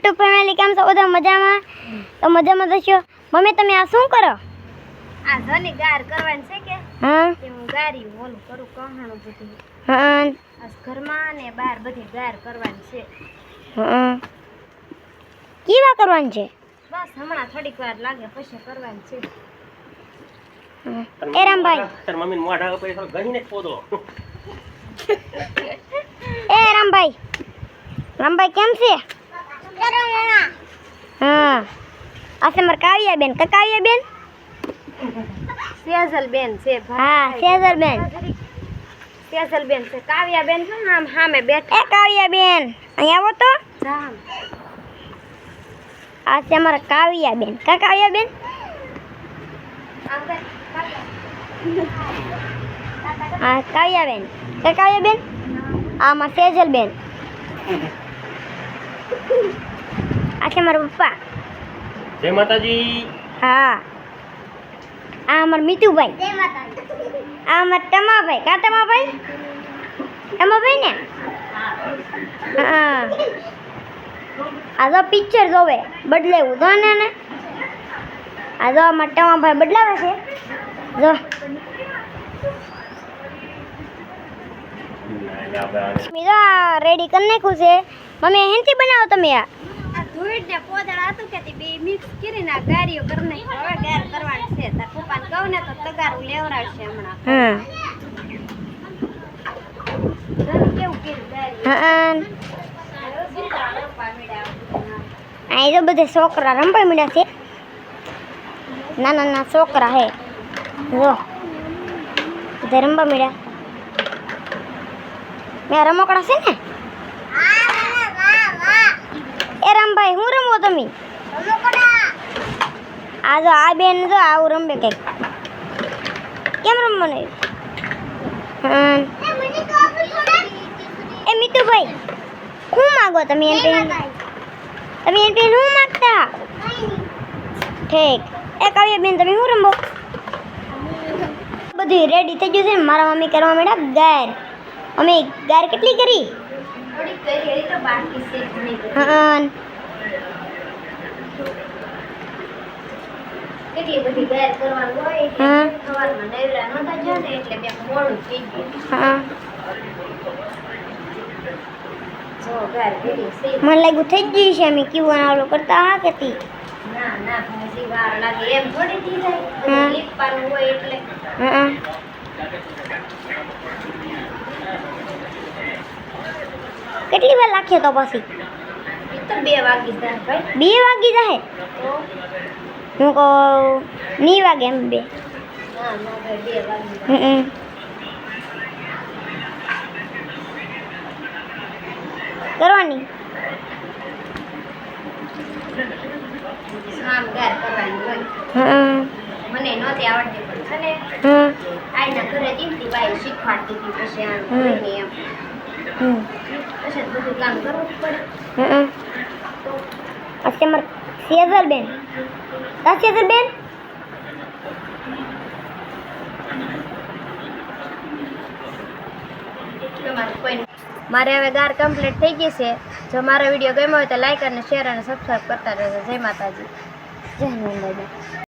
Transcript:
YouTube family કેમ છો બધા મજામાં? તો મજામાં થશો. મમ્મી તમે આ શું કરો? આ ધની ગાર કરવાની છે કે હા હું ગારી ઓલું કરું કહણું બધું. હા આ ઘરમાં ને બહાર બધી ગાર કરવાની છે. હા કેવા કરવાની છે? બસ હમણાં થોડીક વાર લાગે પછી કરવાની છે. એ રામભાઈ તાર મમ્મી મોઢા ઉપર થોડો ગણીને પોદો. એ રામભાઈ રામભાઈ કેમ છે? હા આ છે મારા કાવ્યાબેન. કાવ્યાબેન સેજલબેન છે. હા સેજલબેન. સેજલબેન છે. કાવ્યાબેન છે ને આમ સામે બેઠા. એ કાવ્યાબેન અહીંયા આવો તો. જામ આ છે અમારા કાવ્યાબેન. કાવ્યાબેન હા કાવ્યાબેન. કાવ્યાબેન આ મારા સેજલબેન. આ છે મારા પપ્પા. જય માતાજી. હા આ અમારા મીતુભાઈ. આ અમારા ટમાભાઈ. કા ટમાભાઈ? ટમાભાઈ ને હા આ તો પિક્ચર જોવે બદલાવું તો ને આ જો અમારા ટમાભાઈ બદલાવે છે. જો મીરા રેડી કરી નાખ્યું છે. મમ્મી હેનથી બનાવો તમે આ ધૂળ ને પોદળ હતું કે બે મિક્સ કરીને આ ગારીઓ કરી નાખી. હવે ગાર કરવાની છે. તાર પપ્પાને કહું ને તો તગારું લેવડાવશે હમણાં. હા કેવું કર્યું ગારી? હા અહીં તો બધા છોકરા રમવા મળ્યા છે. નાના નાના છોકરા હે જો બધા રમવા મળ્યા. મેં રમકડા છે ને એ રામભાઈ હું રમવો તમે? આ જો આ બેન જો આવું રમે કંઈક. કેમ રમવાનું? હા એ મીતુભાઈ શું માગો તમે? એમ પેન તમે એમ પેન શું માગતા? ઠીક. એ કાવ્યાબેન તમે શું રમો? બધું રેડી થઈ ગયું છે ને. મારા મમ્મી કરવા માંડ્યા ગાર. અમે ગાર કેટલી કરી? થોડીક કરી તો બાકી છે જ નહીં. હા કેટલી બધી ગાર કરવાનું હોય એટલે હા. સવારમાં નવરા નહોતા ગયા ને એટલે બે મોડું થઈ ગયું. હા જો ગાર કરી છે. મને લાગ્યું થઈ ગયું છે. અમે કેવું ઓલું કરતા હા કેતી. ના ના હજી વાર લાગે એમ થોડી થઈ જાય. હા. બધું લીપવાનું હોય એટલે હા કેટલી વાર લાગ્યો તો પછી? એ તો 2 વાગી જાય ભાઈ. 2 વાગી જાય. તો હું કહું ની વાગે એમ 2. ના ના ભાઈ 2 વાગી જાય. કરવાની આમ ગાર કરવાની હોય. હા મને નહોતી આવડતી પણ છે ને હા આઈના ઘરે જીવતી બાઈ શીખવાડતી હતી. પછી આમ હમ. કરીને એમ પછી બધું કામ કરવું જ પડે. અચ્છા મારે સેજલબેન. તા સેજલબેન મારે હવે ગાર કમ્પ્લીટ થઈ ગઈ છે. જો મારો વિડીયો ગમ્યો હોય તો લાઈક અને શેર અને સબસ્ક્રાઈબ કરતા રહેજો. જય માતાજી. જય નંદાબેન.